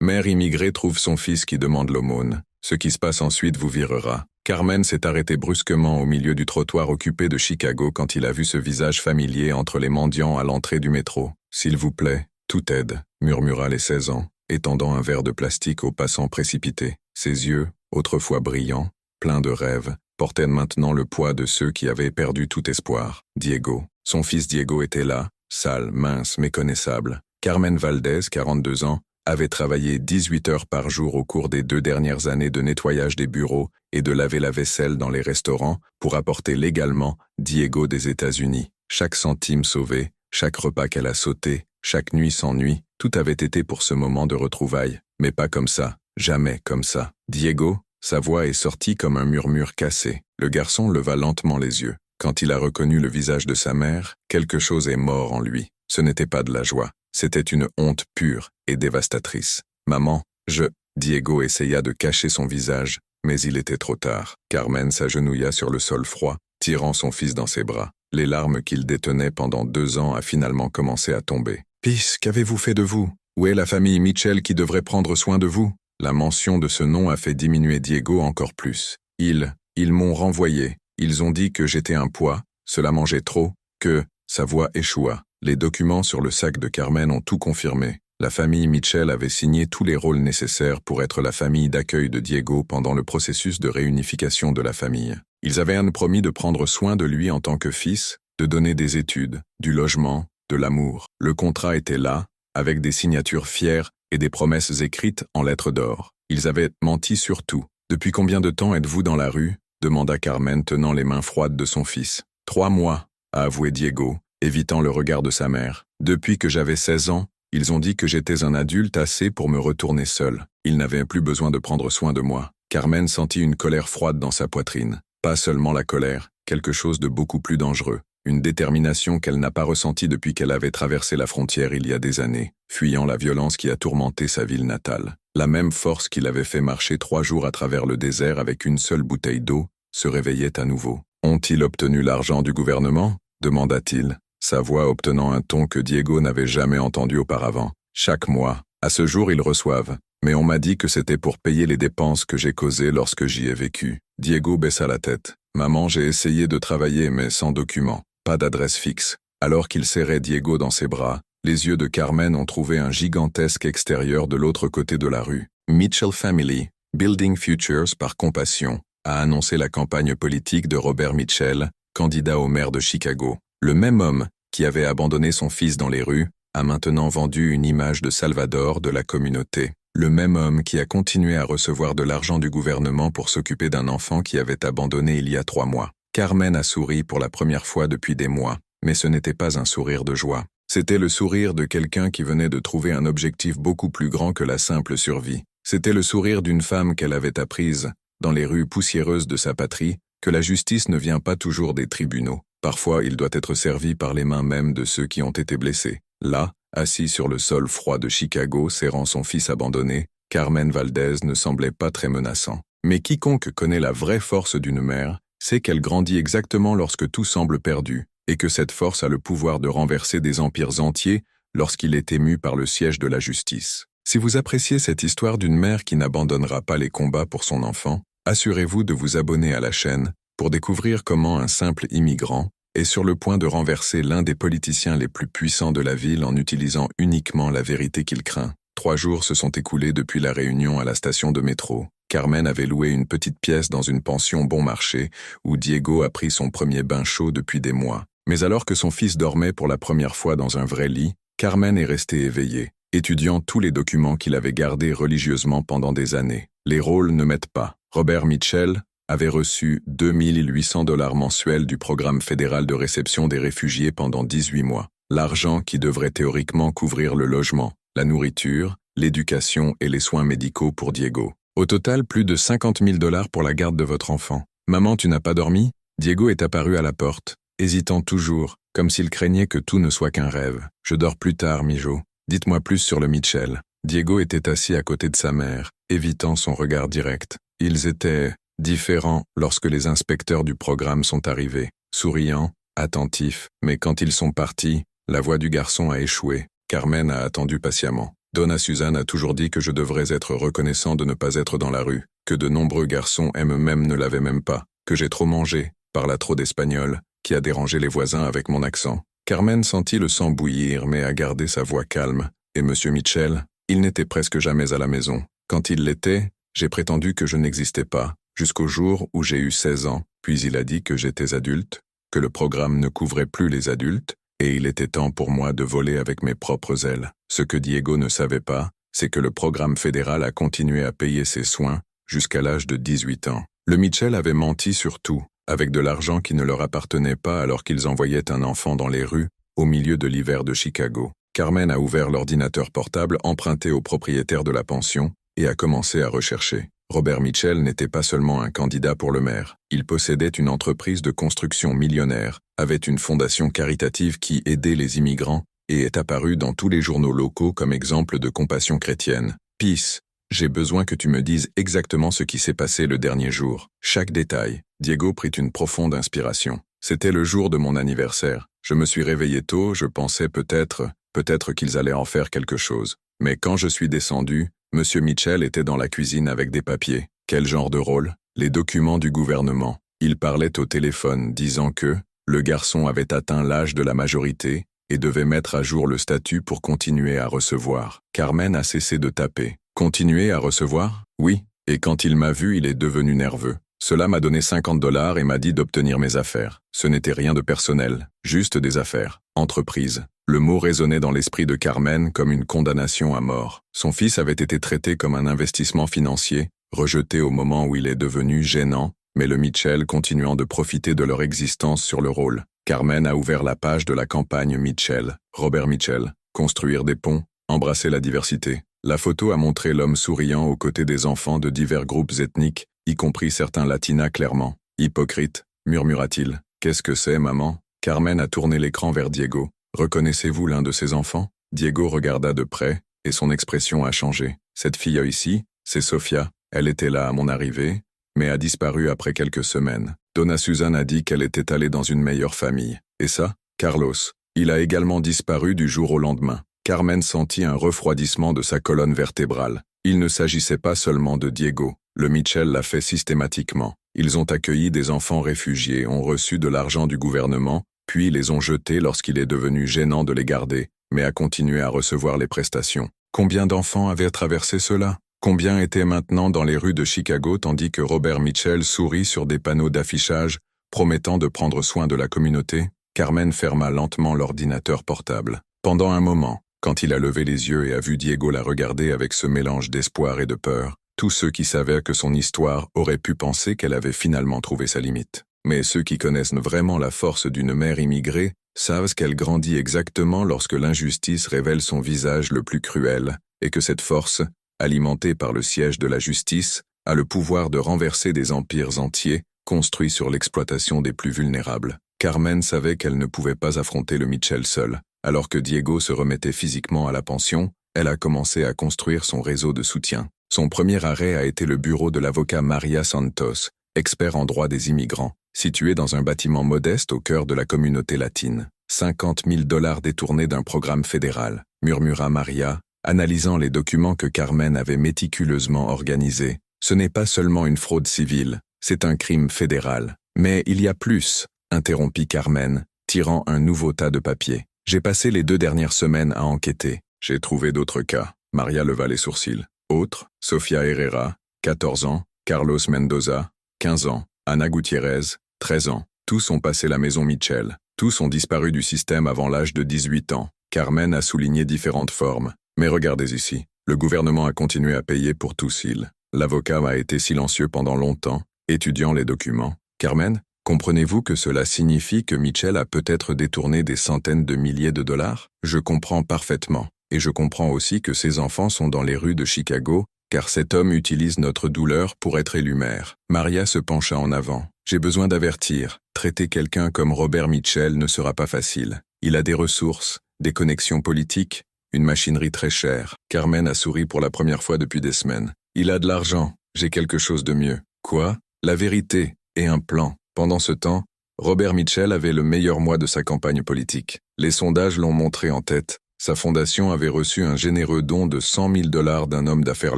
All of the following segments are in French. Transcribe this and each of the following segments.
Mère immigrée trouve son fils qui demande l'aumône. Ce qui se passe ensuite vous virera. Carmen s'est arrêté brusquement au milieu du trottoir occupé de Chicago quand il a vu ce visage familier entre les mendiants à l'entrée du métro. « S'il vous plaît, tout aide », murmura les 16 ans, étendant un verre de plastique aux passants précipités. Ses yeux, autrefois brillants, pleins de rêves, portaient maintenant le poids de ceux qui avaient perdu tout espoir. Diego. Son fils Diego était là, sale, mince, méconnaissable. Carmen Valdez, 42 ans, avait travaillé 18 heures par jour au cours des 2 dernières années de nettoyage des bureaux et de laver la vaisselle dans les restaurants pour apporter légalement Diego des États-Unis. Chaque centime sauvé, chaque repas qu'elle a sauté, chaque nuit sans nuit, tout avait été pour ce moment de retrouvailles. Mais pas comme ça, jamais comme ça. Diego, sa voix est sortie comme un murmure cassé. Le garçon leva lentement les yeux. Quand il a reconnu le visage de sa mère, quelque chose est mort en lui. Ce n'était pas de la joie. C'était une honte pure et dévastatrice. « Maman, je… » Diego essaya de cacher son visage, mais il était trop tard. Carmen s'agenouilla sur le sol froid, tirant son fils dans ses bras. Les larmes qu'il détenait pendant 2 ans a finalement commencé à tomber. « Fils, qu'avez-vous fait de vous? Où est la famille Mitchell qui devrait prendre soin de vous ?» La mention de ce nom a fait diminuer Diego encore plus. Ils m'ont renvoyé. Ils ont dit que j'étais un poids, cela mangeait trop, que… Sa voix échoua. Les documents sur le sac de Carmen ont tout confirmé. La famille Mitchell avait signé tous les rôles nécessaires pour être la famille d'accueil de Diego pendant le processus de réunification de la famille. Ils avaient promis de prendre soin de lui en tant que fils, de donner des études, du logement, de l'amour. Le contrat était là, avec des signatures fières et des promesses écrites en lettres d'or. Ils avaient menti sur tout. « Depuis combien de temps êtes-vous dans la rue ?» demanda Carmen tenant les mains froides de son fils. « 3 mois, a avoué Diego, évitant le regard de sa mère. Depuis que j'avais 16 ans, ils ont dit que j'étais un adulte assez pour me retourner seul. Ils n'avaient plus besoin de prendre soin de moi. » Carmen sentit une colère froide dans sa poitrine. Pas seulement la colère, quelque chose de beaucoup plus dangereux. Une détermination qu'elle n'a pas ressentie depuis qu'elle avait traversé la frontière il y a des années, fuyant la violence qui a tourmenté sa ville natale. La même force qui l'avait fait marcher 3 jours à travers le désert avec une seule bouteille d'eau se réveillait à nouveau. « Ont-ils obtenu l'argent du gouvernement ?» demanda-t-il, sa voix obtenant un ton que Diego n'avait jamais entendu auparavant. « Chaque mois. À ce jour, ils reçoivent. Mais on m'a dit que c'était pour payer les dépenses que j'ai causées lorsque j'y ai vécu. » Diego baissa la tête. « Maman, j'ai essayé de travailler mais sans document. Pas d'adresse fixe. » Alors qu'il serrait Diego dans ses bras, les yeux de Carmen ont trouvé un gigantesque extérieur de l'autre côté de la rue. Mitchell Family, Building Futures par compassion, a annoncé la campagne politique de Robert Mitchell, candidat au maire de Chicago. Le même homme, qui avait abandonné son fils dans les rues, a maintenant vendu une image de Salvador de la communauté. Le même homme qui a continué à recevoir de l'argent du gouvernement pour s'occuper d'un enfant qui avait abandonné il y a 3 mois. Carmen a souri pour la première fois depuis des mois, mais ce n'était pas un sourire de joie. C'était le sourire de quelqu'un qui venait de trouver un objectif beaucoup plus grand que la simple survie. C'était le sourire d'une femme qu'elle avait apprise, dans les rues poussiéreuses de sa patrie, que la justice ne vient pas toujours des tribunaux. Parfois, il doit être servi par les mains mêmes de ceux qui ont été blessés. Là, assis sur le sol froid de Chicago, serrant son fils abandonné, Carmen Valdez ne semblait pas très menaçant. Mais quiconque connaît la vraie force d'une mère sait qu'elle grandit exactement lorsque tout semble perdu, et que cette force a le pouvoir de renverser des empires entiers lorsqu'il est ému par le siège de la justice. Si vous appréciez cette histoire d'une mère qui n'abandonnera pas les combats pour son enfant, assurez-vous de vous abonner à la chaîne pour découvrir comment un simple immigrant est sur le point de renverser l'un des politiciens les plus puissants de la ville en utilisant uniquement la vérité qu'il craint. 3 jours se sont écoulés depuis la réunion à la station de métro. Carmen avait loué une petite pièce dans une pension bon marché où Diego a pris son premier bain chaud depuis des mois. Mais alors que son fils dormait pour la première fois dans un vrai lit, Carmen est restée éveillée, étudiant tous les documents qu'il avait gardés religieusement pendant des années. Les rôles ne mettent pas. Robert Mitchell avait reçu 2 800 $ mensuels du programme fédéral de réception des réfugiés pendant 18 mois. L'argent qui devrait théoriquement couvrir le logement, la nourriture, l'éducation et les soins médicaux pour Diego. Au total, plus de 50 000 $ pour la garde de votre enfant. « Maman, tu n'as pas dormi ?» Diego est apparu à la porte, hésitant toujours, comme s'il craignait que tout ne soit qu'un rêve. « Je dors plus tard, Mijo. Dites-moi plus sur le Mitchell. » Diego était assis à côté de sa mère, évitant son regard direct. Ils étaient différents lorsque les inspecteurs du programme sont arrivés, souriants, attentifs, mais quand ils sont partis, la voix du garçon a échoué. Carmen a attendu patiemment. Donna Suzanne a toujours dit que je devrais être reconnaissant de ne pas être dans la rue, que de nombreux garçons eux-mêmes ne l'avaient même pas, que j'ai trop mangé, parla trop d'espagnol, qui a dérangé les voisins avec mon accent. Carmen sentit le sang bouillir mais a gardé sa voix calme. Et Monsieur Mitchell, il n'était presque jamais à la maison. Quand il l'était, j'ai prétendu que je n'existais pas, jusqu'au jour où j'ai eu 16 ans, puis il a dit que j'étais adulte, que le programme ne couvrait plus les adultes, et il était temps pour moi de voler avec mes propres ailes. Ce que Diego ne savait pas, c'est que le programme fédéral a continué à payer ses soins jusqu'à l'âge de 18 ans. Le Mitchell avait menti sur tout, avec de l'argent qui ne leur appartenait pas alors qu'ils envoyaient un enfant dans les rues, au milieu de l'hiver de Chicago. Carmen a ouvert l'ordinateur portable emprunté au propriétaire de la pension et a commencé à rechercher. Robert Mitchell n'était pas seulement un candidat pour le maire. Il possédait une entreprise de construction millionnaire, avait une fondation caritative qui aidait les immigrants et est apparu dans tous les journaux locaux comme exemple de compassion chrétienne. Peace, j'ai besoin que tu me dises exactement ce qui s'est passé le dernier jour. Chaque détail. Diego prit une profonde inspiration. C'était le jour de mon anniversaire. Je me suis réveillé tôt, je pensais peut-être qu'ils allaient en faire quelque chose. Mais quand je suis descendu, Monsieur Mitchell était dans la cuisine avec des papiers. Quel genre de rôle? Les documents du gouvernement. Il parlait au téléphone, disant que le garçon avait atteint l'âge de la majorité et devait mettre à jour le statut pour continuer à recevoir. Carmen a cessé de taper. Continuer à recevoir? Oui. Et quand il m'a vu, il est devenu nerveux. Cela m'a donné $50 et m'a dit d'obtenir mes affaires. Ce n'était rien de personnel, juste des affaires. Entreprise. Le mot résonnait dans l'esprit de Carmen comme une condamnation à mort. Son fils avait été traité comme un investissement financier, rejeté au moment où il est devenu gênant, mais le Mitchell continuant de profiter de leur existence sur le rôle. Carmen a ouvert la page de la campagne Mitchell. Robert Mitchell. Construire des ponts, embrasser la diversité. La photo a montré l'homme souriant aux côtés des enfants de divers groupes ethniques, y compris certains latinas clairement. Hypocrite, murmura-t-il. Qu'est-ce que c'est, maman? Carmen a tourné l'écran vers Diego. Reconnaissez-vous l'un de ces enfants? Diego regarda de près, et son expression a changé. Cette fille ici, c'est Sofia. Elle était là à mon arrivée, mais a disparu après quelques semaines. Donna Suzanne a dit qu'elle était allée dans une meilleure famille. Et ça? Carlos. Il a également disparu du jour au lendemain. Carmen sentit un refroidissement de sa colonne vertébrale. Il ne s'agissait pas seulement de Diego. Le Mitchell l'a fait systématiquement. Ils ont accueilli des enfants réfugiés, ont reçu de l'argent du gouvernement, puis les ont jetés lorsqu'il est devenu gênant de les garder, mais a continué à recevoir les prestations. Combien d'enfants avaient traversé cela? Combien étaient maintenant dans les rues de Chicago tandis que Robert Mitchell sourit sur des panneaux d'affichage promettant de prendre soin de la communauté? Carmen ferma lentement l'ordinateur portable. Pendant un moment, quand il a levé les yeux et a vu Diego la regarder avec ce mélange d'espoir et de peur, tous ceux qui savaient que son histoire auraient pu penser qu'elle avait finalement trouvé sa limite. Mais ceux qui connaissent vraiment la force d'une mère immigrée savent qu'elle grandit exactement lorsque l'injustice révèle son visage le plus cruel et que cette force, alimentée par le siège de la justice, a le pouvoir de renverser des empires entiers construits sur l'exploitation des plus vulnérables. Carmen savait qu'elle ne pouvait pas affronter le Mitchell seule. Alors que Diego se remettait physiquement à la pension, elle a commencé à construire son réseau de soutien. Son premier arrêt a été le bureau de l'avocat Maria Santos, expert en droit des immigrants, situé dans un bâtiment modeste au cœur de la communauté latine. $50 000 détournés d'un programme fédéral, murmura Maria, analysant les documents que Carmen avait méticuleusement organisés. Ce n'est pas seulement une fraude civile, c'est un crime fédéral. Mais il y a plus, interrompit Carmen, tirant un nouveau tas de papiers. J'ai passé les 2 dernières semaines à enquêter. J'ai trouvé d'autres cas. Maria leva les sourcils. Autres, Sofia Herrera, 14 ans, Carlos Mendoza, 15 ans, Ana Gutiérrez, 13 ans. Tous ont passé la maison Mitchell. Tous ont disparu du système avant l'âge de 18 ans. Carmen a souligné différentes formes. Mais regardez ici. Le gouvernement a continué à payer pour tous ils. L'avocat a été silencieux pendant longtemps, étudiant les documents. Carmen, comprenez-vous que cela signifie que Mitchell a peut-être détourné des centaines de milliers de dollars? Je comprends parfaitement. Et je comprends aussi que ces enfants sont dans les rues de Chicago, car cet homme utilise notre douleur pour être élu maire. Maria se pencha en avant. J'ai besoin d'avertir. Traiter quelqu'un comme Robert Mitchell ne sera pas facile. Il a des ressources, des connexions politiques, une machinerie très chère. Carmen a souri pour la première fois depuis des semaines. Il a de l'argent. J'ai quelque chose de mieux. Quoi? La vérité et un plan. Pendant ce temps, Robert Mitchell avait le meilleur mois de sa campagne politique. Les sondages l'ont montré en tête. Sa fondation avait reçu un généreux don de 100 000 $ d'un homme d'affaires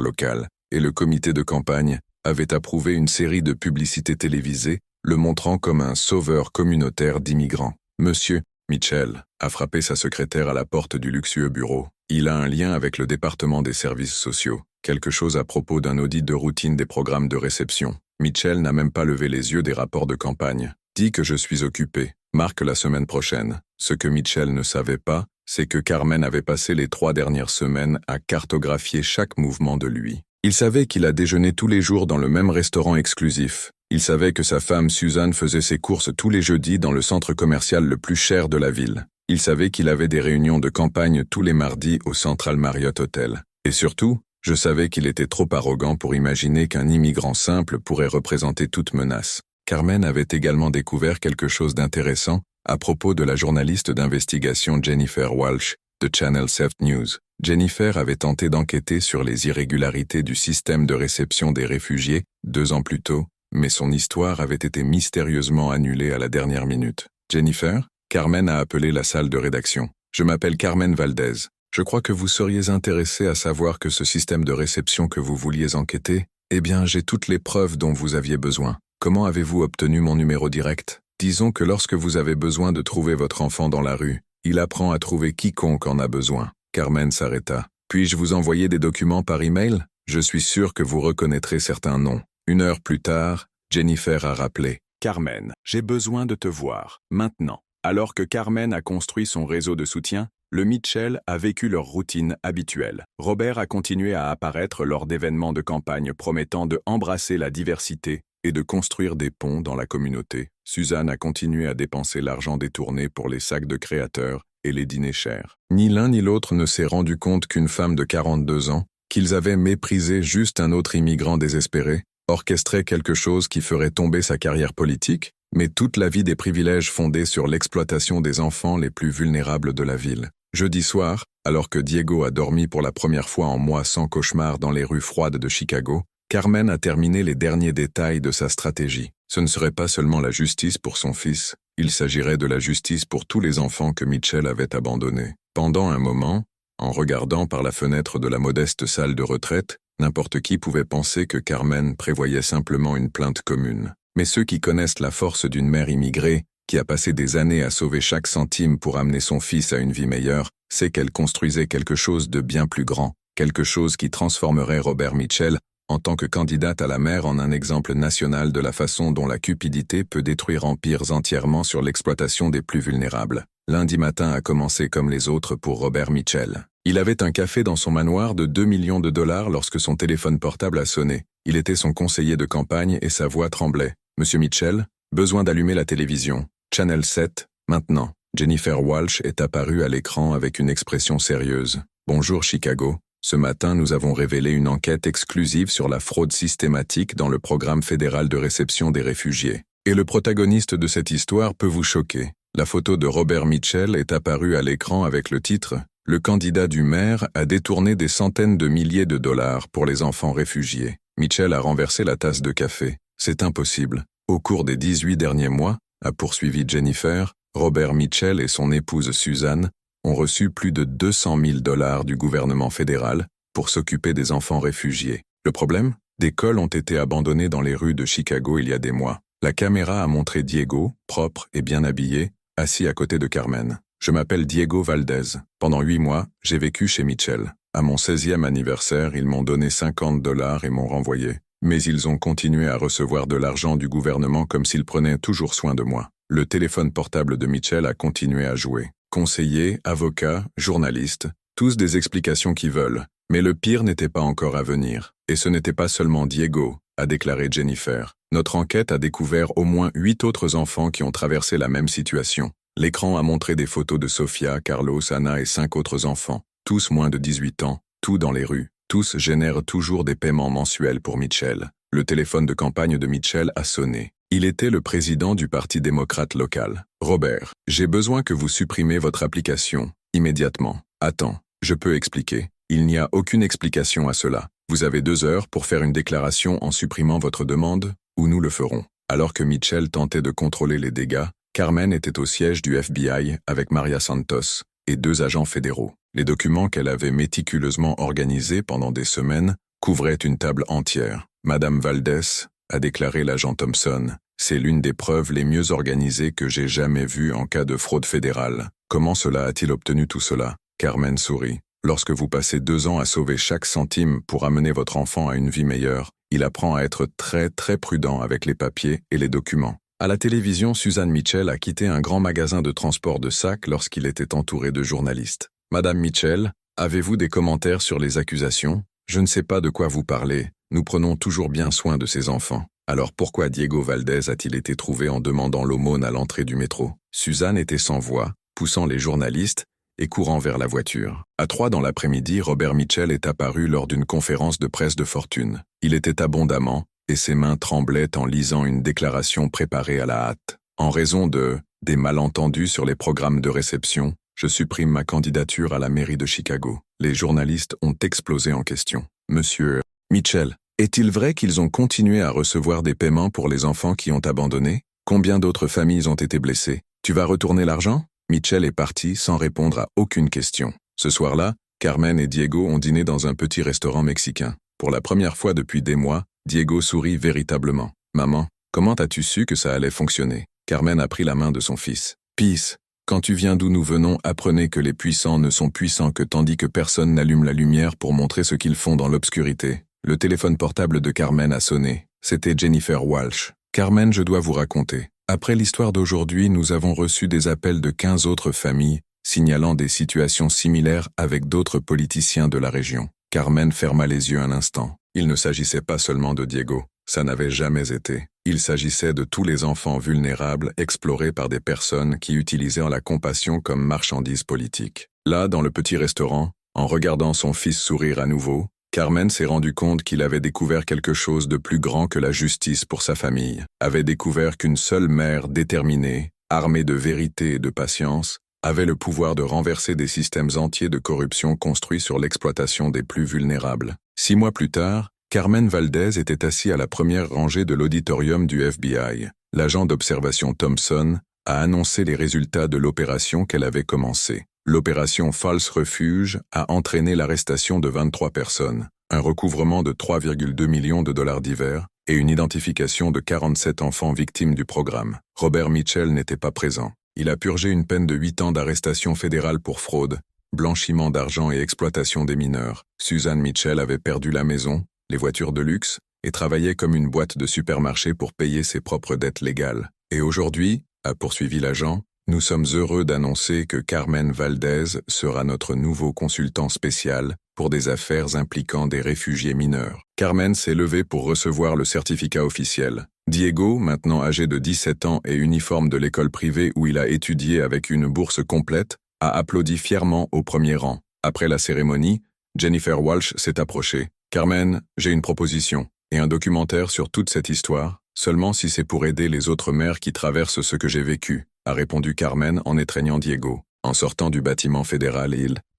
local, et le comité de campagne avait approuvé une série de publicités télévisées le montrant comme un sauveur communautaire d'immigrants. Monsieur Mitchell a frappé sa secrétaire à la porte du luxueux bureau. Il a un lien avec le département des services sociaux. Quelque chose à propos d'un audit de routine des programmes de réception. Mitchell n'a même pas levé les yeux des rapports de campagne. Dit que je suis occupé. Marque la semaine prochaine. Ce que Mitchell ne savait pas, c'est que Carmen avait passé les 3 dernières semaines à cartographier chaque mouvement de lui. Il savait qu'il a déjeuné tous les jours dans le même restaurant exclusif. Il savait que sa femme Suzanne faisait ses courses tous les jeudis dans le centre commercial le plus cher de la ville. Il savait qu'il avait des réunions de campagne tous les mardis au Central Marriott Hotel. Et surtout, je savais qu'il était trop arrogant pour imaginer qu'un immigrant simple pourrait représenter toute menace. Carmen avait également découvert quelque chose d'intéressant à propos de la journaliste d'investigation Jennifer Walsh de Channel 7 News. Jennifer avait tenté d'enquêter sur les irrégularités du système de réception des réfugiés 2 ans plus tôt, mais son histoire avait été mystérieusement annulée à la dernière minute. Jennifer, Carmen a appelé la salle de rédaction. Je m'appelle Carmen Valdez. Je crois que vous seriez intéressé à savoir que ce système de réception que vous vouliez enquêter, eh bien, j'ai toutes les preuves dont vous aviez besoin. Comment avez-vous obtenu mon numéro direct? Disons que lorsque vous avez besoin de trouver votre enfant dans la rue, il apprend à trouver quiconque en a besoin. Carmen s'arrêta. Puis-je vous envoyer des documents par email? Je suis sûr que vous reconnaîtrez certains noms. 1 heure plus tard, Jennifer a rappelé. Carmen, j'ai besoin de te voir, maintenant. Alors que Carmen a construit son réseau de soutien, le Mitchell a vécu leur routine habituelle. Robert a continué à apparaître lors d'événements de campagne promettant de embrasser la diversité et de construire des ponts dans la communauté. Suzanne a continué à dépenser l'argent détourné pour les sacs de créateurs et les dîners chers. Ni l'un ni l'autre ne s'est rendu compte qu'une femme de 42 ans, qu'ils avaient méprisé juste un autre immigrant désespéré, orchestrait quelque chose qui ferait tomber sa carrière politique, mais toute la vie des privilèges fondés sur l'exploitation des enfants les plus vulnérables de la ville. Jeudi soir, alors que Diego a dormi pour la première fois en mois sans cauchemar dans les rues froides de Chicago, Carmen a terminé les derniers détails de sa stratégie. Ce ne serait pas seulement la justice pour son fils, il s'agirait de la justice pour tous les enfants que Mitchell avait abandonnés. Pendant un moment, en regardant par la fenêtre de la modeste salle de retraite, n'importe qui pouvait penser que Carmen prévoyait simplement une plainte commune. Mais ceux qui connaissent la force d'une mère immigrée, qui a passé des années à sauver chaque centime pour amener son fils à une vie meilleure, sait qu'elle construisait quelque chose de bien plus grand, quelque chose qui transformerait Robert Mitchell en tant que candidate à la maire en un exemple national de la façon dont la cupidité peut détruire empires entièrement sur l'exploitation des plus vulnérables. Lundi matin a commencé comme les autres pour Robert Mitchell. Il avait un café dans son manoir de 2 millions de $ lorsque son téléphone portable a sonné. Il était son conseiller de campagne et sa voix tremblait. « Monsieur Mitchell, besoin d'allumer la télévision. Channel 7, maintenant. » Jennifer Walsh est apparue à l'écran avec une expression sérieuse. « Bonjour Chicago. Ce matin, nous avons révélé une enquête exclusive sur la fraude systématique dans le programme fédéral de réception des réfugiés. Et le protagoniste de cette histoire peut vous choquer. La photo de Robert Mitchell est apparue à l'écran avec le titre « Le candidat du maire a détourné des centaines de milliers de dollars pour les enfants réfugiés. » Mitchell a renversé la tasse de café. « C'est impossible. Au cours des 18 derniers mois, » a poursuivi Jennifer, Robert Mitchell et son épouse Suzanne ont reçu plus de 200 000 $ du gouvernement fédéral pour s'occuper des enfants réfugiés. Le problème? Des cols ont été abandonnés dans les rues de Chicago il y a des mois. La caméra a montré Diego, propre et bien habillé, assis à côté de Carmen. Je m'appelle Diego Valdez. Pendant 8 mois, j'ai vécu chez Mitchell. À mon 16e anniversaire, ils m'ont donné 50 $ et m'ont renvoyé. Mais ils ont continué à recevoir de l'argent du gouvernement comme s'ils prenaient toujours soin de moi. Le téléphone portable de Mitchell a continué à jouer. Conseillers, avocats, journalistes, tous des explications qui veulent. Mais le pire n'était pas encore à venir. Et ce n'était pas seulement Diego, a déclaré Jennifer. Notre enquête a découvert au moins 8 autres enfants qui ont traversé la même situation. L'écran a montré des photos de Sofia, Carlos, Anna et 5 autres enfants, tous moins de 18 ans, tous dans les rues. Tous génèrent toujours des paiements mensuels pour Mitchell. Le téléphone de campagne de Mitchell a sonné. Il était le président du Parti démocrate local. « Robert, j'ai besoin que vous supprimiez votre application, immédiatement. » « Attends, je peux expliquer. Il n'y a aucune explication à cela. Vous avez 2 heures pour faire une déclaration en supprimant votre demande, ou nous le ferons. » Alors que Mitchell tentait de contrôler les dégâts, Carmen était au siège du FBI avec Maria Santos et 2 agents fédéraux. Les documents qu'elle avait méticuleusement organisés pendant des semaines couvraient une table entière. Madame Valdez, a déclaré l'agent Thompson, c'est l'une des preuves les mieux organisées que j'ai jamais vues en cas de fraude fédérale. Comment cela a-t-il obtenu tout cela? Carmen sourit. Lorsque vous passez 2 ans à sauver chaque centime pour amener votre enfant à une vie meilleure, il apprend à être très prudent avec les papiers et les documents. À la télévision, Suzanne Mitchell a quitté un grand magasin de transport de sacs lorsqu'il était entouré de journalistes. Madame Mitchell, avez-vous des commentaires sur les accusations? Je ne sais pas de quoi vous parlez. Nous prenons toujours bien soin de ces enfants. Alors pourquoi Diego Valdez a-t-il été trouvé en demandant l'aumône à l'entrée du métro? Suzanne était sans voix, poussant les journalistes et courant vers la voiture. À 3 dans l'après-midi, Robert Mitchell est apparu lors d'une conférence de presse de fortune. Il était abondamment, et ses mains tremblaient en lisant une déclaration préparée à la hâte. En raison des malentendus sur les programmes de réception, je supprime ma candidature à la mairie de Chicago. Les journalistes ont explosé en question. Monsieur Mitchell, est-il vrai qu'ils ont continué à recevoir des paiements pour les enfants qui ont abandonné? Combien d'autres familles ont été blessées? Tu vas retourner l'argent? Mitchell est parti sans répondre à aucune question. Ce soir-là, Carmen et Diego ont dîné dans un petit restaurant mexicain. Pour la première fois depuis des mois, Diego sourit véritablement. « Maman, comment as-tu su que ça allait fonctionner ?» Carmen a pris la main de son fils. « Peace, quand tu viens d'où nous venons, apprenez que les puissants ne sont puissants que tandis que personne n'allume la lumière pour montrer ce qu'ils font dans l'obscurité. » Le téléphone portable de Carmen a sonné. C'était Jennifer Walsh. « Carmen, je dois vous raconter. Après l'histoire d'aujourd'hui, nous avons reçu des appels de 15 autres familles, signalant des situations similaires avec d'autres politiciens de la région. » Carmen ferma les yeux un instant. Il ne s'agissait pas seulement de Diego. Ça n'avait jamais été. Il s'agissait de tous les enfants vulnérables explorés par des personnes qui utilisaient la compassion comme marchandise politique. Là, dans le petit restaurant, en regardant son fils sourire à nouveau, Carmen s'est rendu compte qu'il avait découvert quelque chose de plus grand que la justice pour sa famille, avait découvert qu'une seule mère déterminée, armée de vérité et de patience, avait le pouvoir de renverser des systèmes entiers de corruption construits sur l'exploitation des plus vulnérables. 6 mois plus tard, Carmen Valdez était assis à la première rangée de l'auditorium du FBI. L'agent d'observation Thompson a annoncé les résultats de l'opération qu'elle avait commencée. L'opération False Refuge a entraîné l'arrestation de 23 personnes, un recouvrement de 3,2 millions de dollars divers et une identification de 47 enfants victimes du programme. Robert Mitchell n'était pas présent. Il a purgé une peine de 8 ans d'arrestation fédérale pour fraude, blanchiment d'argent et exploitation des mineurs. Suzanne Mitchell avait perdu la maison, les voitures de luxe, et travaillait comme une boîte de supermarché pour payer ses propres dettes légales. Et aujourd'hui, a poursuivi l'agent, nous sommes heureux d'annoncer que Carmen Valdez sera notre nouveau consultant spécial pour des affaires impliquant des réfugiés mineurs. Carmen s'est levée pour recevoir le certificat officiel. Diego, maintenant âgé de 17 ans et uniforme de l'école privée où il a étudié avec une bourse complète, a applaudi fièrement au premier rang. Après la cérémonie, Jennifer Walsh s'est approchée. « Carmen, j'ai une proposition et un documentaire sur toute cette histoire, seulement si c'est pour aider les autres mères qui traversent ce que j'ai vécu, » a répondu Carmen en étreignant Diego. En sortant du bâtiment fédéral,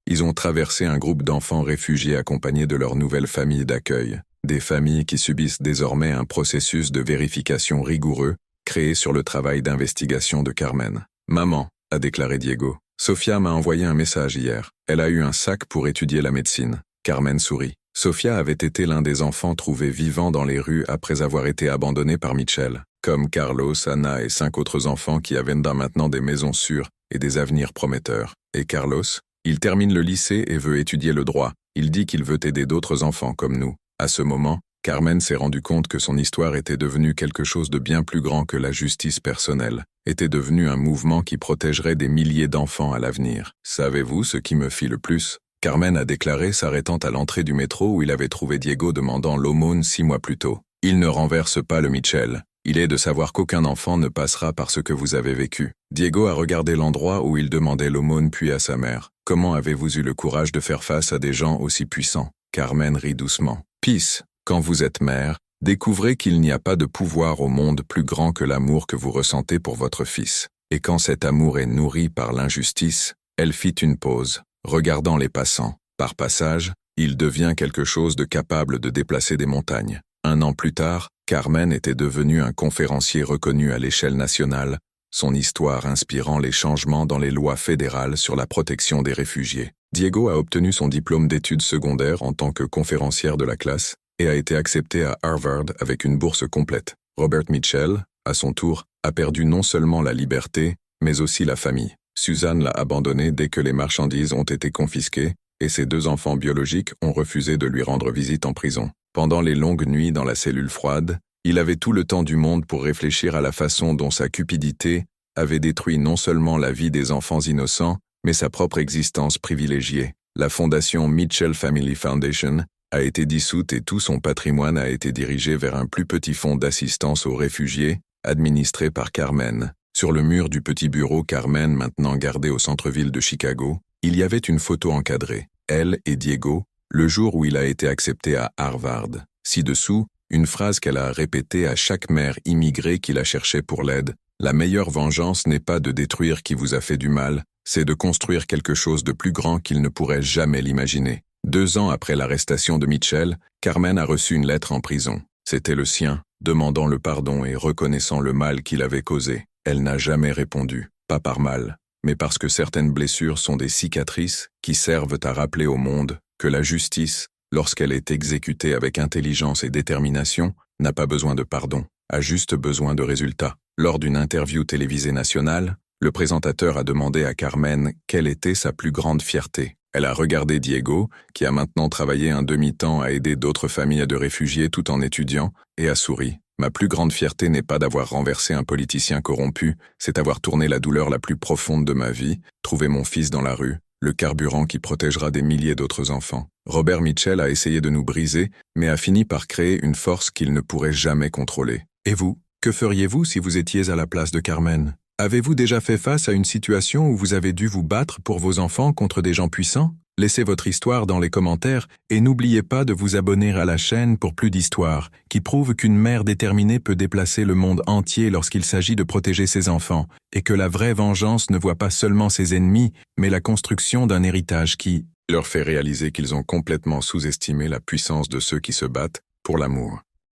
ils ont traversé un groupe d'enfants réfugiés accompagnés de leur nouvelle famille d'accueil. Des familles qui subissent désormais un processus de vérification rigoureux, créé sur le travail d'investigation de Carmen. « Maman, » a déclaré Diego. « Sofia m'a envoyé un message hier. Elle a eu un sac pour étudier la médecine. » Carmen sourit. Sofia avait été l'un des enfants trouvés vivants dans les rues après avoir été abandonnés par Mitchell, comme Carlos, Anna et 5 autres enfants qui avaient maintenant des maisons sûres et des avenirs prometteurs. Et Carlos, il termine le lycée et veut étudier le droit. Il dit qu'il veut aider d'autres enfants comme nous. À ce moment, Carmen s'est rendu compte que son histoire était devenue quelque chose de bien plus grand que la justice personnelle, était devenue un mouvement qui protégerait des milliers d'enfants à l'avenir. « Savez-vous ce qui me fit le plus ?» Carmen a déclaré s'arrêtant à l'entrée du métro où il avait trouvé Diego demandant l'aumône 6 mois plus tôt. « Il ne renverse pas le Mitchell. Il est de savoir qu'aucun enfant ne passera par ce que vous avez vécu. » Diego a regardé l'endroit où il demandait l'aumône puis à sa mère. « Comment avez-vous eu le courage de faire face à des gens aussi puissants ?» Carmen rit doucement. « Peace, quand vous êtes mère, découvrez qu'il n'y a pas de pouvoir au monde plus grand que l'amour que vous ressentez pour votre fils. Et quand cet amour est nourri par l'injustice, » elle fit une pause. Regardant les passants. Par passage, il devient quelque chose de capable de déplacer des montagnes. 1 an plus tard, Carmen était devenu un conférencier reconnu à l'échelle nationale, son histoire inspirant les changements dans les lois fédérales sur la protection des réfugiés. Diego a obtenu son diplôme d'études secondaires en tant que conférencière de la classe et a été acceptée à Harvard avec une bourse complète. Robert Mitchell, à son tour, a perdu non seulement la liberté, mais aussi la famille. Suzanne l'a abandonné dès que les marchandises ont été confisquées et ses 2 enfants biologiques ont refusé de lui rendre visite en prison. Pendant les longues nuits dans la cellule froide, il avait tout le temps du monde pour réfléchir à la façon dont sa cupidité avait détruit non seulement la vie des enfants innocents, mais sa propre existence privilégiée. La fondation Mitchell Family Foundation a été dissoute et tout son patrimoine a été dirigé vers un plus petit fonds d'assistance aux réfugiés, administré par Carmen. Sur le mur du petit bureau Carmen, maintenant gardé au centre-ville de Chicago, il y avait une photo encadrée, elle et Diego, le jour où il a été accepté à Harvard. Ci-dessous, une phrase qu'elle a répétée à chaque mère immigrée qui la cherchait pour l'aide. La meilleure vengeance n'est pas de détruire qui vous a fait du mal, c'est de construire quelque chose de plus grand qu'il ne pourrait jamais l'imaginer. 2 ans après l'arrestation de Mitchell, Carmen a reçu une lettre en prison. C'était le sien, demandant le pardon et reconnaissant le mal qu'il avait causé. Elle n'a jamais répondu, pas par mal, mais parce que certaines blessures sont des cicatrices qui servent à rappeler au monde que la justice, lorsqu'elle est exécutée avec intelligence et détermination, n'a pas besoin de pardon, a juste besoin de résultats. Lors d'une interview télévisée nationale, le présentateur a demandé à Carmen quelle était sa plus grande fierté. Elle a regardé Diego, qui a maintenant travaillé un demi-temps à aider d'autres familles de réfugiés tout en étudiant, et a souri. Ma plus grande fierté n'est pas d'avoir renversé un politicien corrompu, c'est avoir tourné la douleur la plus profonde de ma vie, trouvé mon fils dans la rue, le carburant qui protégera des milliers d'autres enfants. Robert Mitchell a essayé de nous briser, mais a fini par créer une force qu'il ne pourrait jamais contrôler. Et vous, que feriez-vous si vous étiez à la place de Carmen? Avez-vous déjà fait face à une situation où vous avez dû vous battre pour vos enfants contre des gens puissants? Laissez votre histoire dans les commentaires et n'oubliez pas de vous abonner à la chaîne pour plus d'histoires qui prouvent qu'une mère déterminée peut déplacer le monde entier lorsqu'il s'agit de protéger ses enfants et que la vraie vengeance ne voit pas seulement ses ennemis, mais la construction d'un héritage qui leur fait réaliser qu'ils ont complètement sous-estimé la puissance de ceux qui se battent pour l'amour.